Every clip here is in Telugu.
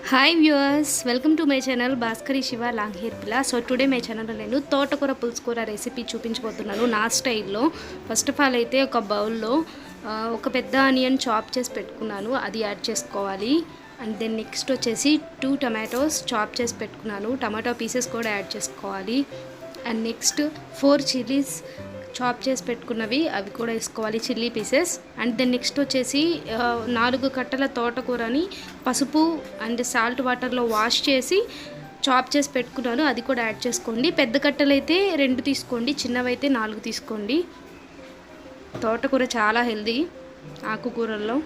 Hi viewers, welcome to my channel Bhaskari Shiva long hair పిల్ల. సో టుడే మై ఛానల్లో నేను తోటకూర పులుసుకూర రెసిపీ చూపించబోతున్నాను నా స్టైల్లో. ఫస్ట్ ఆఫ్ ఆల్ అయితే ఒక బౌల్లో ఒక పెద్ద ఆనియన్ చాప్ చేసి పెట్టుకున్నాను, అది యాడ్ చేసుకోవాలి. అండ్ దెన్ నెక్స్ట్ వచ్చేసి 2 టమాటోస్ చాప్ చేసి పెట్టుకున్నాను, టమాటో పీసెస్ కూడా యాడ్ చేసుకోవాలి. అండ్ నెక్స్ట్ 4 చిల్లీస్ చాప్ చేసి పెట్టుకున్నవి అవి కూడా వేసుకోవాలి, chilli pieces. And then next వచ్చేసి 4 కట్టల తోటకూరని పసుపు అండ్ సాల్ట్ వాటర్లో వాష్ చేసి చాప్ చేసి పెట్టుకున్నాను, అది కూడా యాడ్ చేసుకోండి. పెద్ద కట్టలు అయితే 2 తీసుకోండి, చిన్నవైతే 4 తీసుకోండి. తోటకూర చాలా హెల్దీ ఆకుకూరల్లో.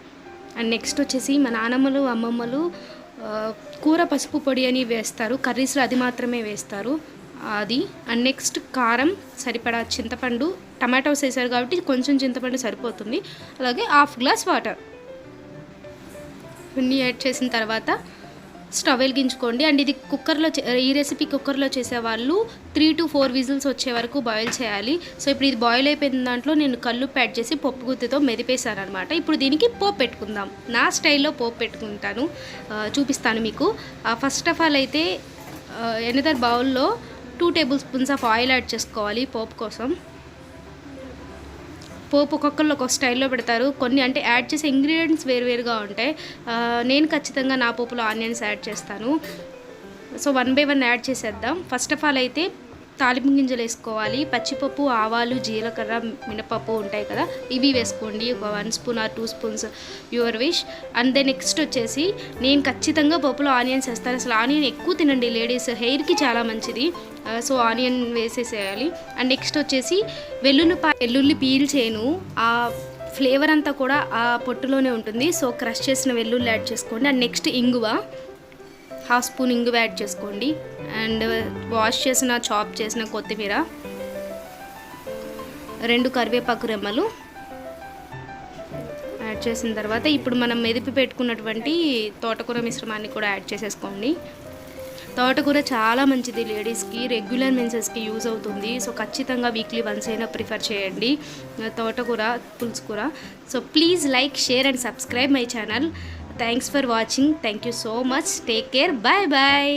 అండ్ నెక్స్ట్ వచ్చేసి మా నానమ్మలు అమ్మమ్మలు కూర పసుపు పొడి అని వేస్తారు, కర్రీస్లో అది మాత్రమే వేస్తారు అది. అండ్ నెక్స్ట్ కారం సరిపడా, చింతపండు, టమాటోస్ వేసారు కాబట్టి కొంచెం చింతపండు సరిపోతుంది. అలాగే 1/2 గ్లాస్ వాటర్ ఇవన్నీ యాడ్ చేసిన తర్వాత స్టవ్ వెలిగించుకోండి. అండ్ ఇది కుక్కర్లో, ఈ రెసిపీ కుక్కర్లో చేసేవాళ్ళు 3 to 4 విజిల్స్ వచ్చే వరకు బాయిల్ చేయాలి. సో ఇప్పుడు ఇది బాయిల్ అయిపోయిన దాంట్లో నేను కల్లుప్పు యాడ్ చేసి పప్పు గుత్తితో మెదిపేశాను అనమాట. ఇప్పుడు దీనికి పోపు పెట్టుకుందాం. నా స్టైల్లో పోపు పెట్టుకుంటాను, చూపిస్తాను మీకు. ఫస్ట్ ఆఫ్ ఆల్ అయితే ఎనదర్ బౌల్లో 2 table spoons of oil add చేసుకోవాలి పోపు కోసం. పోపు ఒక్కొక్కళ్ళు ఒక స్టైల్లో పెడతారు, కొన్ని అంటే యాడ్ చేసే ఇంగ్రీడియంట్స్ వేరువేరుగా ఉంటాయి. నేను ఖచ్చితంగా నా పోపులో ఆనియన్స్ యాడ్ చేస్తాను. సో 1 by 1 యాడ్ చేసేద్దాం. ఫస్ట్ ఆఫ్ ఆల్ అయితే తాలింపు గింజలు వేసుకోవాలి. పచ్చిపప్పు, ఆవాలు, జీలకర్ర, మినపప్పు ఉంటాయి కదా, ఇవి వేసుకోండి. ఒక 1 spoon or 2 spoons, your wish. And then next వచ్చేసి నేను ఖచ్చితంగా పప్పులో ఆనియన్స్ వేస్తాను. అసలు ఆనియన్ ఎక్కువ తినండి లేడీస్, హెయిర్కి చాలా మంచిది. సో ఆనియన్ వేసేసేయాలి. అండ్ నెక్స్ట్ వచ్చేసి వెల్లుల్లి పీల్ చేయను, ఆ ఫ్లేవర్ అంతా కూడా ఆ పొట్టులోనే ఉంటుంది. సో క్రష్ చేసిన వెల్లుల్లి యాడ్ చేసుకోండి. అండ్ నెక్స్ట్ ఇంగువ, 1/2 స్పూన్ ఇంగువ యాడ్ చేసుకోండి. అండ్ వాష్ చేసిన చాప్ చేసిన కొత్తిమీర, 2 కరివేపాకు రెమ్మలు యాడ్ చేసిన తర్వాత ఇప్పుడు మనం మెదిపి పెట్టుకున్నటువంటి తోటకూర మిశ్రమాన్ని కూడా యాడ్ చేసేసుకోండి. తోటకూర చాలా మంచిది లేడీస్కి, రెగ్యులర్ మెన్సెస్కి యూజ్ అవుతుంది. సో ఖచ్చితంగా వీక్లీ వన్స్ అయినా ప్రిఫర్ చేయండి తోటకూర పులుసుకూర. So please like, share and subscribe my channel. Thanks for watching. Thank you so much. Take care. Bye bye.